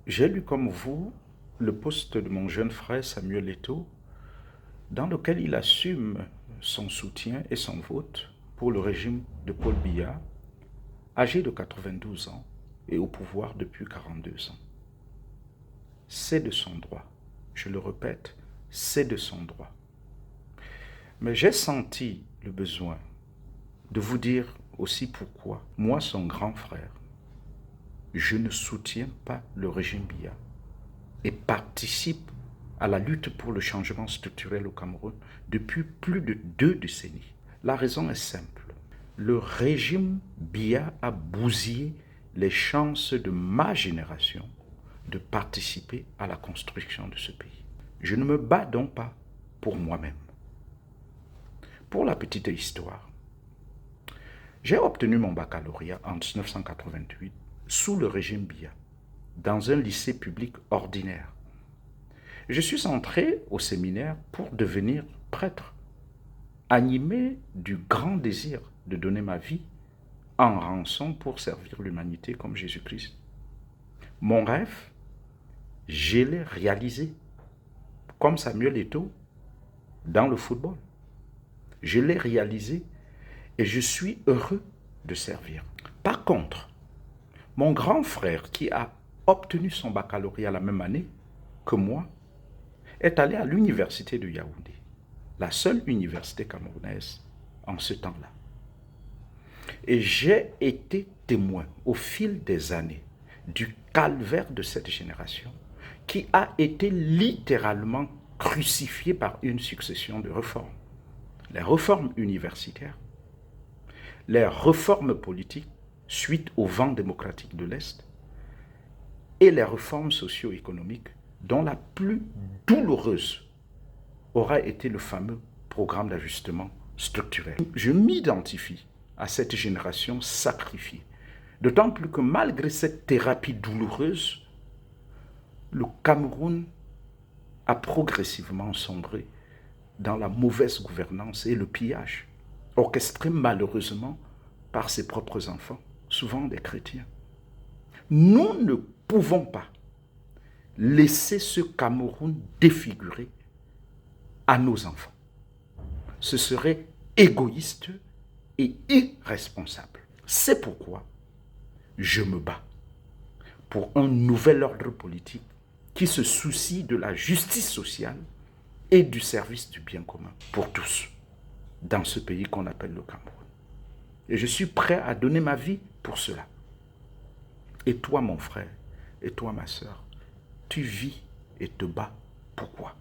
J'ai lu comme vous le post de mon jeune frère Samuel Eto'o, dans lequel il assume son soutien et son vote pour le régime de Paul Biya, âgé de 92 ans et au pouvoir depuis 42 ans. C'est de son droit. Je le répète, c'est de son droit. Mais j'ai senti le besoin de vous dire aussi pourquoi, moi, son grand frère, je ne soutiens pas le régime Biya et participe à la lutte pour le changement structurel au Cameroun depuis plus de 2 décennies. La raison est simple. Le régime Biya a bousillé les chances de ma génération de participer à la construction de ce pays. Je ne me bats donc pas pour moi-même. Pour la petite histoire, j'ai obtenu mon baccalauréat en 1988 sous le régime Biya, dans un lycée public ordinaire. Je suis entré au séminaire pour devenir prêtre, animé du grand désir de donner ma vie en rançon pour servir l'humanité comme Jésus-Christ. Mon rêve, je l'ai réalisé, comme Samuel Eto'o, dans le football. Je l'ai réalisé et je suis heureux de servir. Par contre, mon grand frère qui a obtenu son baccalauréat la même année que moi est allé à l'université de Yaoundé, la seule université camerounaise en ce temps-là. Et j'ai été témoin au fil des années du calvaire de cette génération qui a été littéralement crucifiée par une succession de réformes. Les réformes universitaires, les réformes politiques suite au vent démocratique de l'Est et les réformes socio-économiques dont la plus douloureuse aura été le fameux programme d'ajustement structurel. Je m'identifie à cette génération sacrifiée, d'autant plus que malgré cette thérapie douloureuse, le Cameroun a progressivement sombré dans la mauvaise gouvernance et le pillage, orchestré malheureusement par ses propres enfants, souvent des chrétiens. Nous ne pouvons pas laisser ce Cameroun défiguré à nos enfants. Ce serait égoïste et irresponsable. C'est pourquoi je me bats pour un nouvel ordre politique qui se soucie de la justice sociale et du service du bien commun pour tous dans ce pays qu'on appelle le Cameroun. Et je suis prêt à donner ma vie pour cela. Et toi, mon frère, et toi, ma sœur, tu vis et te bats pourquoi ?